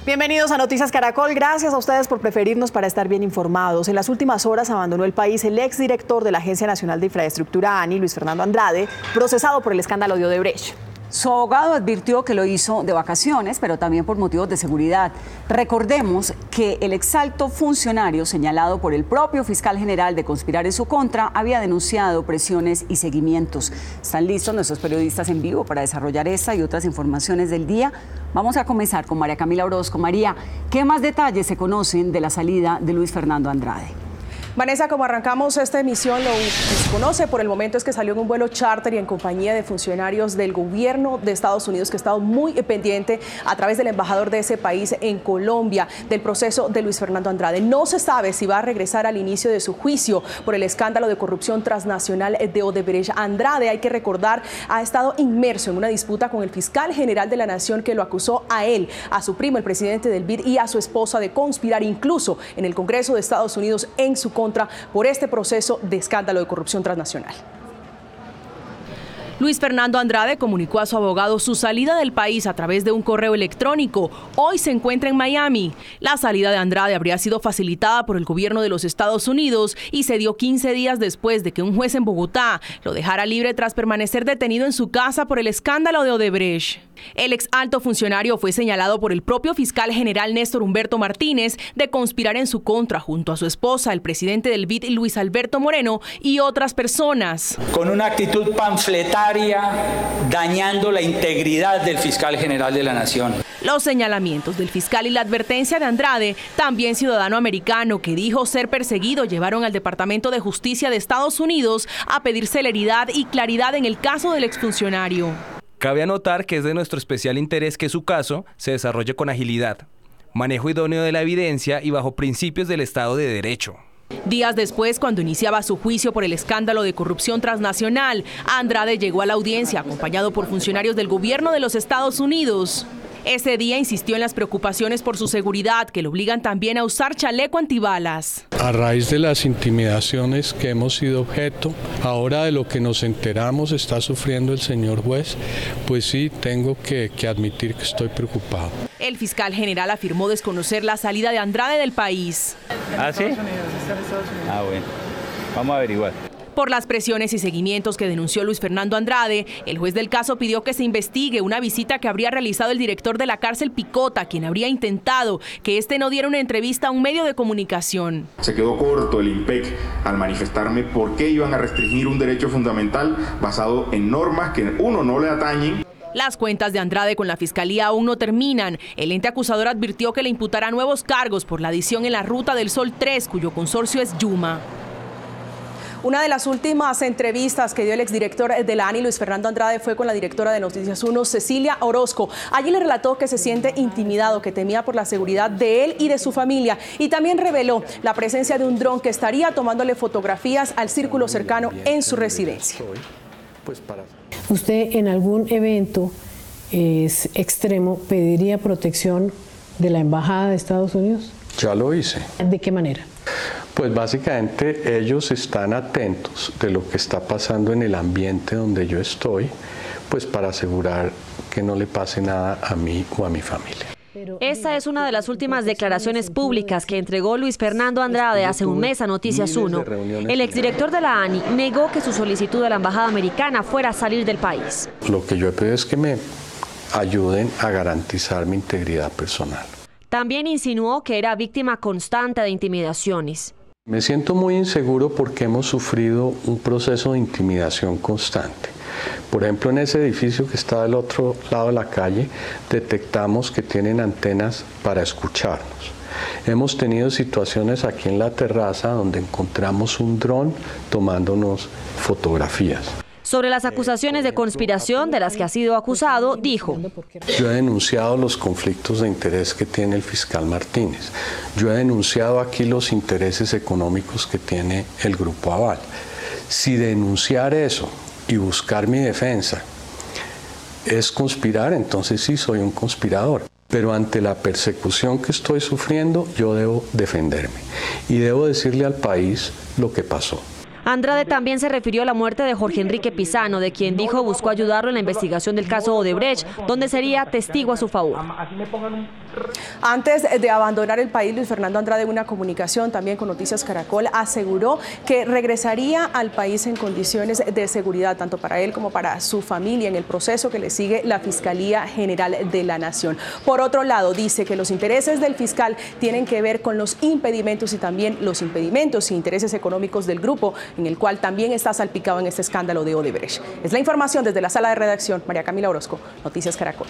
Bienvenidos a Noticias Caracol. Gracias a ustedes por preferirnos para estar bien informados. En las últimas horas abandonó el país el exdirector de la Agencia Nacional de Infraestructura, ANI, Luis Fernando Andrade, procesado por el escándalo de Odebrecht. Su abogado advirtió que lo hizo de vacaciones, pero también por motivos de seguridad. Recordemos que el exalto funcionario, señalado por el propio fiscal general de conspirar en su contra, había denunciado presiones y seguimientos. Están listos nuestros periodistas en vivo para desarrollar esta y otras informaciones del día. Vamos a comenzar con María Camila Orozco. María, ¿qué más detalles se conocen de la salida de Luis Fernando Andrade? Vanessa, como arrancamos esta emisión, lo que se conoce por el momento es que salió en un vuelo charter y en compañía de funcionarios del gobierno de Estados Unidos, que ha estado muy pendiente a través del embajador de ese país en Colombia del proceso de Luis Fernando Andrade. No se sabe si va a regresar al inicio de su juicio por el escándalo de corrupción transnacional de Odebrecht. Andrade, hay que recordar, ha estado inmerso en una disputa con el fiscal general de la Nación, que lo acusó a él, a su primo, el presidente del BID, y a su esposa de conspirar incluso en el Congreso de Estados Unidos en su contra por este proceso de escándalo de corrupción transnacional. Luis Fernando Andrade comunicó a su abogado su salida del país a través de un correo electrónico. Hoy se encuentra en Miami. La salida de Andrade habría sido facilitada por el gobierno de los Estados Unidos y se dio 15 días después de que un juez en Bogotá lo dejara libre tras permanecer detenido en su casa por el escándalo de Odebrecht. El ex alto funcionario fue señalado por el propio fiscal general Néstor Humberto Martínez de conspirar en su contra junto a su esposa, el presidente del BID, Luis Alberto Moreno, y otras personas. Con una actitud panfletaria, dañando la integridad del fiscal general de la Nación. Los señalamientos del fiscal y la advertencia de Andrade, también ciudadano americano que dijo ser perseguido, llevaron al Departamento de Justicia de Estados Unidos a pedir celeridad y claridad en el caso del exfuncionario. Cabe anotar que es de nuestro especial interés que su caso se desarrolle con agilidad, manejo idóneo de la evidencia y bajo principios del Estado de Derecho. Días después, cuando iniciaba su juicio por el escándalo de corrupción transnacional, Andrade llegó a la audiencia acompañado por funcionarios del gobierno de los Estados Unidos. Ese día insistió en las preocupaciones por su seguridad, que le obligan también a usar chaleco antibalas. A raíz de las intimidaciones que hemos sido objeto, ahora de lo que nos enteramos está sufriendo el señor juez, pues sí, tengo que admitir que estoy preocupado. El fiscal general afirmó desconocer la salida de Andrade del país. ¿Ah, sí? Ah, bueno. Vamos a averiguar. Por las presiones y seguimientos que denunció Luis Fernando Andrade, el juez del caso pidió que se investigue una visita que habría realizado el director de la cárcel Picota, quien habría intentado que este no diera una entrevista a un medio de comunicación. Se quedó corto el IMPEC al manifestarme por qué iban a restringir un derecho fundamental basado en normas que uno no le atañen. Las cuentas de Andrade con la Fiscalía aún no terminan. El ente acusador advirtió que le imputará nuevos cargos por la adición en la Ruta del Sol 3, cuyo consorcio es Yuma. Una de las últimas entrevistas que dio el exdirector de la ANI, Luis Fernando Andrade, fue con la directora de Noticias 1, Cecilia Orozco. Allí le relató que se siente intimidado, que temía por la seguridad de él y de su familia. Y también reveló la presencia de un dron que estaría tomándole fotografías al círculo cercano en su residencia. ¿Usted en algún evento extremo pediría protección de la Embajada de Estados Unidos? Ya lo hice. ¿De qué manera? Pues básicamente ellos están atentos de lo que está pasando en el ambiente donde yo estoy, pues para asegurar que no le pase nada a mí o a mi familia. Esta es una de las últimas declaraciones públicas que entregó Luis Fernando Andrade hace un mes a Noticias 1. El exdirector de la ANI negó que su solicitud a la embajada americana fuera a salir del país. Lo que yo he pedido es que me ayuden a garantizar mi integridad personal. También insinuó que era víctima constante de intimidaciones. Me siento muy inseguro porque hemos sufrido un proceso de intimidación constante. Por ejemplo, en ese edificio que está del otro lado de la calle, detectamos que tienen antenas para escucharnos. Hemos tenido situaciones aquí en la terraza donde encontramos un dron tomándonos fotografías. Sobre las acusaciones de conspiración de las que ha sido acusado, dijo: Yo he denunciado los conflictos de interés que tiene el fiscal Martínez. Yo he denunciado aquí los intereses económicos que tiene el Grupo Aval. Si denunciar eso y buscar mi defensa es conspirar, entonces sí soy un conspirador. Pero ante la persecución que estoy sufriendo, yo debo defenderme y debo decirle al país lo que pasó. Andrade también se refirió a la muerte de Jorge Enrique Pizano, de quien dijo buscó ayudarlo en la investigación del caso Odebrecht, donde sería testigo a su favor. Antes de abandonar el país, Luis Fernando Andrade, en una comunicación también con Noticias Caracol, aseguró que regresaría al país en condiciones de seguridad, tanto para él como para su familia, en el proceso que le sigue la Fiscalía General de la Nación. Por otro lado, dice que los intereses del fiscal tienen que ver con los impedimentos y también los impedimentos e intereses económicos del grupo, en el cual también está salpicado en este escándalo de Odebrecht. Es la información desde la sala de redacción. María Camila Orozco, Noticias Caracol.